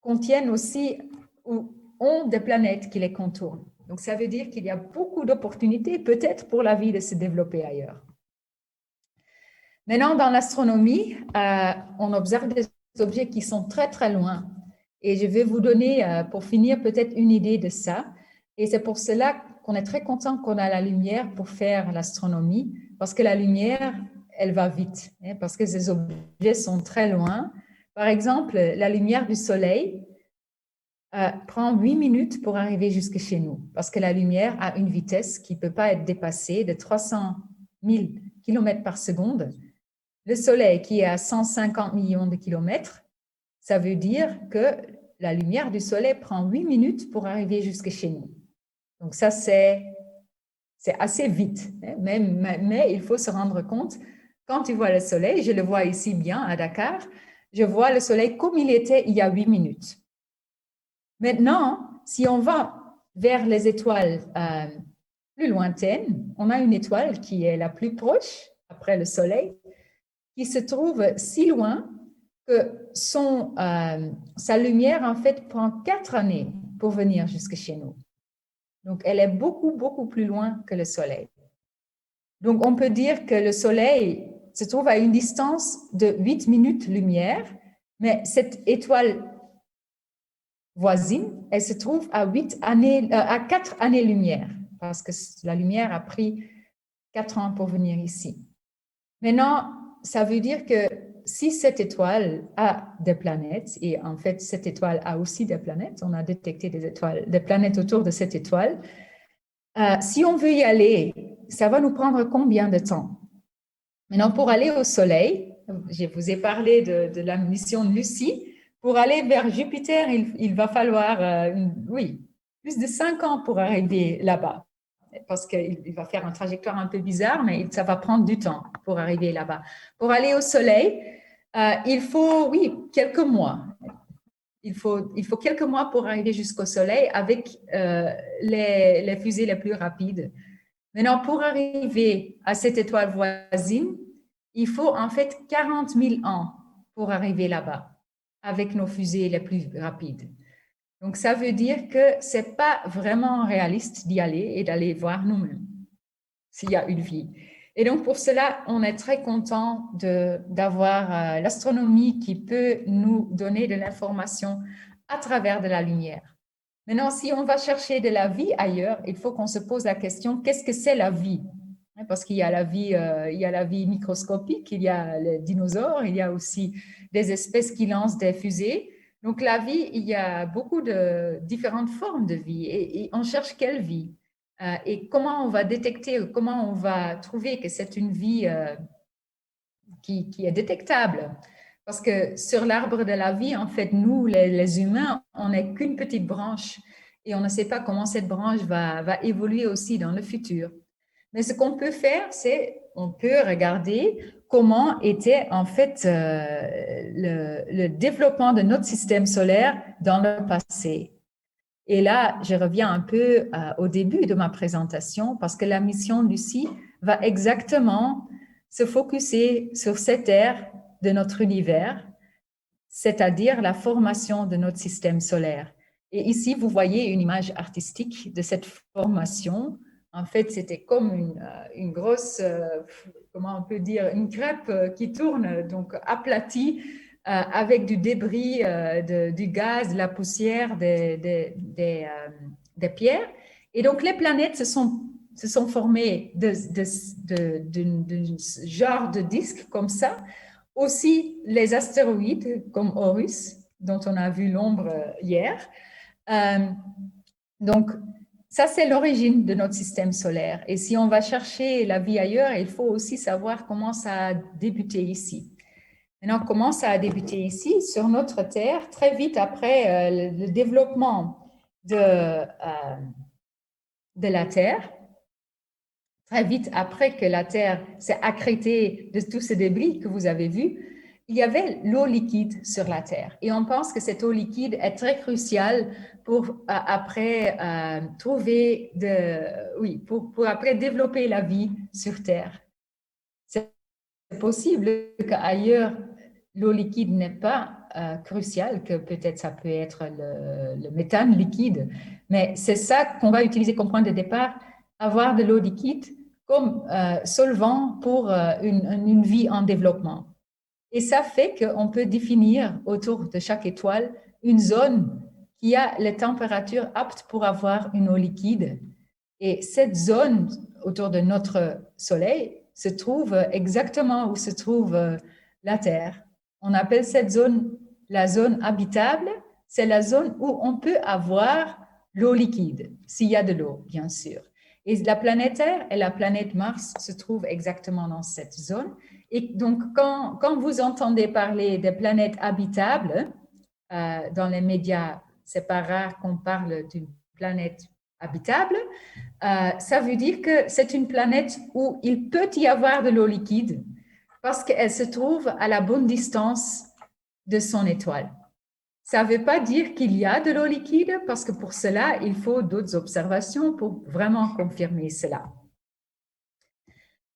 contiennent aussi ou ont des planètes qui les contournent. Donc, ça veut dire qu'il y a beaucoup d'opportunités, peut-être pour la vie, de se développer ailleurs. Maintenant, dans l'astronomie, on observe des objets qui sont très, très loin. Et je vais vous donner, pour finir, peut-être une idée de ça. Et c'est pour cela qu'on est très content qu'on a la lumière pour faire l'astronomie, parce que la lumière, elle va vite, parce que ces objets sont très loin. Par exemple, la lumière du soleil prend 8 minutes pour arriver jusque chez nous, parce que la lumière a une vitesse qui ne peut pas être dépassée de 300 000 km par seconde. Le soleil, qui est à 150 millions de kilomètres, ça veut dire que la lumière du soleil prend 8 minutes pour arriver jusque chez nous. Donc ça, c'est assez vite. Mais il faut se rendre compte, quand tu vois le soleil, je le vois ici bien à Dakar, je vois le soleil comme il était il y a 8 minutes. Maintenant, si on va vers les étoiles plus lointaines, on a une étoile qui est la plus proche après le soleil, qui se trouve si loin que sa lumière, en fait, prend 4 années pour venir jusque chez nous. Donc, elle est beaucoup, beaucoup plus loin que le Soleil. Donc, on peut dire que le Soleil se trouve à une distance de 8 minutes lumière, mais cette étoile voisine, elle se trouve à 4 années-lumière, parce que la lumière a pris 4 ans pour venir ici. Maintenant, ça veut dire que si cette étoile a des planètes, et en fait, cette étoile a aussi des planètes, on a détecté des planètes autour de cette étoile, si on veut y aller, ça va nous prendre combien de temps? Maintenant, pour aller au Soleil, je vous ai parlé de la mission Lucie, pour aller vers Jupiter, il va falloir, plus de 5 ans pour arriver là-bas, parce qu'il va faire une trajectoire un peu bizarre, mais ça va prendre du temps pour arriver là-bas. Pour aller au Soleil, il faut, quelques mois. Il faut quelques mois pour arriver jusqu'au Soleil avec les fusées les plus rapides. Maintenant, pour arriver à cette étoile voisine, il faut en fait 40 000 ans pour arriver là-bas avec nos fusées les plus rapides. Donc, ça veut dire que ce n'est pas vraiment réaliste d'y aller et d'aller voir nous-mêmes s'il y a une vie. Et donc, pour cela, on est très content d'avoir l'astronomie qui peut nous donner de l'information à travers de la lumière. Maintenant, si on va chercher de la vie ailleurs, il faut qu'on se pose la question, qu'est-ce que c'est la vie? Parce qu'il y a la vie microscopique, il y a les dinosaures, il y a aussi des espèces qui lancent des fusées. Donc, la vie, il y a beaucoup de différentes formes de vie et on cherche quelle vie? Et comment on va détecter, comment on va trouver que c'est une vie qui est détectable? Parce que sur l'arbre de la vie, en fait, nous, les humains, on n'est qu'une petite branche et on ne sait pas comment cette branche va évoluer aussi dans le futur. Mais ce qu'on peut faire, c'est on peut regarder comment était en fait le développement de notre système solaire dans le passé. Et là, je reviens un peu au début de ma présentation parce que la mission Lucie va exactement se focuser sur cette ère de notre univers, c'est-à-dire la formation de notre système solaire. Et ici, vous voyez une image artistique de cette formation. En fait, c'était comme une grosse, comment on peut dire, une crêpe qui tourne, donc aplatie, avec du débris, du gaz, de la poussière, des pierres. Et donc, les planètes se sont formées d'un genre de disque comme ça. Aussi, les astéroïdes comme Horus, dont on a vu l'ombre hier. Donc, ça, c'est l'origine de notre système solaire. Et si on va chercher la vie ailleurs, il faut aussi savoir comment ça a débuté ici. Maintenant, comment ça a débuté ici, sur notre Terre, très vite après le développement de la Terre, très vite après que la Terre s'est accrétée de tous ces débris que vous avez vus, il y avait l'eau liquide sur la Terre. Et on pense que cette eau liquide est très cruciale pour après trouver pour après développer la vie sur Terre. C'est possible qu'ailleurs, l'eau liquide n'est pas cruciale, que peut-être ça peut être le méthane liquide, mais c'est ça qu'on va utiliser comme point de départ, avoir de l'eau liquide comme solvant pour une vie en développement. Et ça fait qu'on peut définir autour de chaque étoile une zone qui a les températures aptes pour avoir une eau liquide. Et cette zone autour de notre Soleil se trouve exactement où se trouve la Terre. On appelle cette zone la zone habitable. C'est la zone où on peut avoir l'eau liquide, s'il y a de l'eau, bien sûr. Et la planète Terre et la planète Mars se trouvent exactement dans cette zone. Et donc, quand vous entendez parler des planètes habitables, dans les médias, c'est pas rare qu'on parle d'une planète habitable, ça veut dire que c'est une planète où il peut y avoir de l'eau liquide parce qu'elle se trouve à la bonne distance de son étoile. Ça ne veut pas dire qu'il y a de l'eau liquide parce que pour cela, il faut d'autres observations pour vraiment confirmer cela.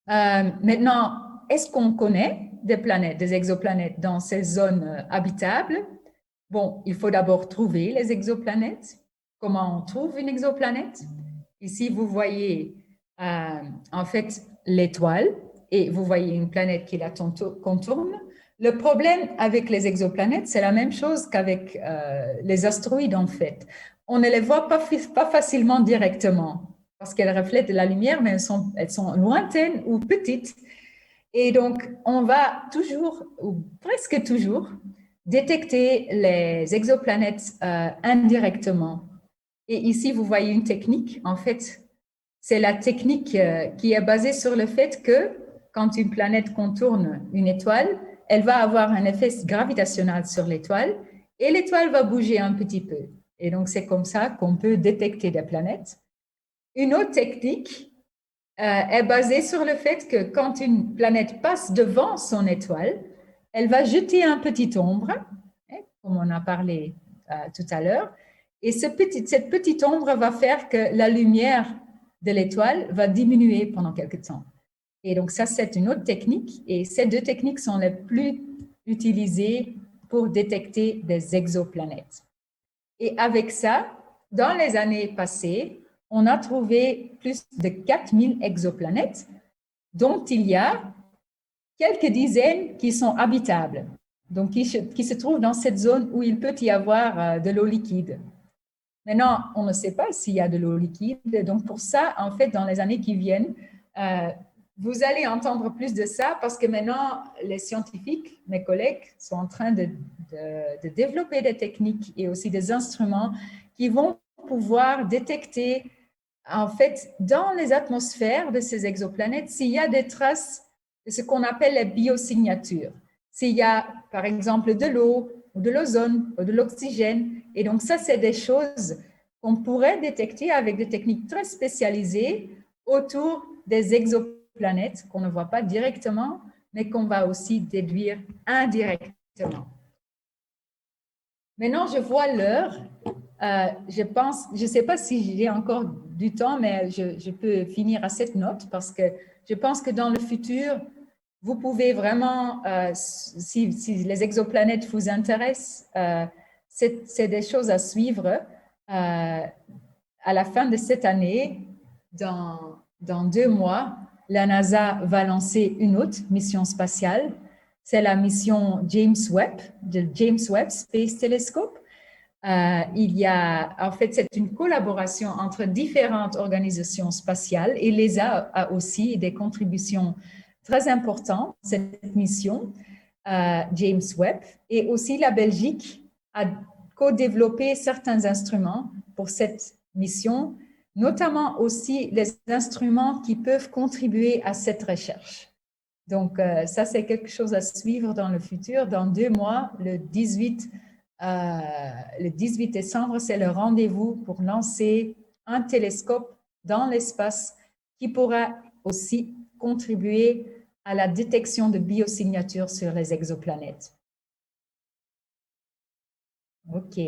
Maintenant, est-ce qu'on connaît des planètes, des exoplanètes dans ces zones habitables? Bon, il faut d'abord trouver les exoplanètes. Comment on trouve une exoplanète? Ici, vous voyez en fait l'étoile et vous voyez une planète qui la contourne. Le problème avec les exoplanètes, c'est la même chose qu'avec les astéroïdes en fait. On ne les voit pas facilement directement parce qu'elles reflètent de la lumière, mais elles sont lointaines ou petites. Et donc, on va toujours, ou presque toujours, détecter les exoplanètes indirectement. Et ici, vous voyez une technique. En fait, c'est la technique qui est basée sur le fait que quand une planète contourne une étoile, elle va avoir un effet gravitationnel sur l'étoile et l'étoile va bouger un petit peu. Et donc, c'est comme ça qu'on peut détecter des planètes. Une autre technique est basée sur le fait que quand une planète passe devant son étoile, elle va jeter un petit ombre, comme on a parlé tout à l'heure, et cette petite ombre va faire que la lumière de l'étoile va diminuer pendant quelque temps. Et donc ça, c'est une autre technique, et ces deux techniques sont les plus utilisées pour détecter des exoplanètes. Et avec ça, dans les années passées, on a trouvé plus de 4000 exoplanètes, dont il y a quelques dizaines qui sont habitables, donc qui se trouvent dans cette zone où il peut y avoir de l'eau liquide. Maintenant, on ne sait pas s'il y a de l'eau liquide, donc pour ça, en fait, dans les années qui viennent, vous allez entendre plus de ça parce que maintenant, les scientifiques, mes collègues, sont en train de développer des techniques et aussi des instruments qui vont pouvoir détecter, en fait, dans les atmosphères de ces exoplanètes, s'il y a des traces de ce qu'on appelle les biosignatures. S'il y a, par exemple, de l'eau, ou de l'ozone, ou de l'oxygène. Et donc, ça, c'est des choses qu'on pourrait détecter avec des techniques très spécialisées autour des exoplanètes qu'on ne voit pas directement, mais qu'on va aussi déduire indirectement. Maintenant, je vois l'heure. Je ne sais pas si j'ai encore du temps, mais je peux finir à cette note parce que je pense que dans le futur, vous pouvez vraiment, si les exoplanètes vous intéressent, c'est des choses à suivre. À la fin de cette année, dans 2 mois, la NASA va lancer une autre mission spatiale. C'est la mission James Webb, de James Webb Space Telescope. Il y a, en fait, c'est une collaboration entre différentes organisations spatiales et l'ESA a aussi des contributions très importantes à cette mission, James Webb, et aussi la Belgique a co-développé certains instruments pour cette mission, notamment aussi les instruments qui peuvent contribuer à cette recherche. Donc, ça, c'est quelque chose à suivre dans le futur. Dans 2 mois, le 18 décembre, c'est le rendez-vous pour lancer un télescope dans l'espace qui pourra aussi contribuer à la détection de biosignatures sur les exoplanètes. OK.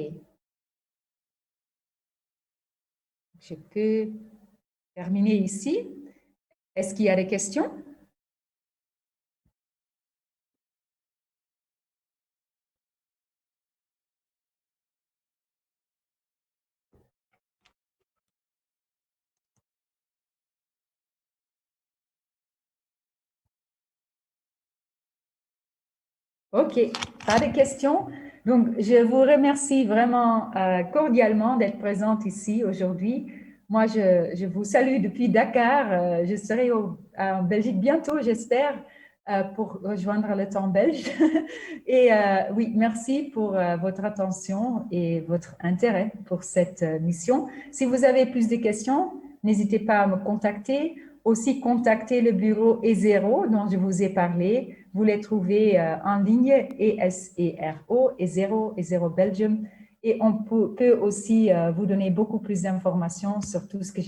Je peux terminer ici. Est-ce qu'il y a des questions? OK, pas de questions. Donc, je vous remercie vraiment cordialement d'être présente ici aujourd'hui. Moi, je vous salue depuis Dakar. Je serai en Belgique bientôt, j'espère, pour rejoindre le temps belge. Et oui, merci pour votre attention et votre intérêt pour cette mission. Si vous avez plus de questions, n'hésitez pas à me contacter. Aussi, contactez le bureau E0 dont je vous ai parlé. Vous les trouvez en ligne, ESERO, E0 Belgium. Et on peut aussi vous donner beaucoup plus d'informations sur tout ce que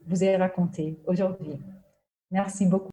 vous ai raconté aujourd'hui. Merci beaucoup.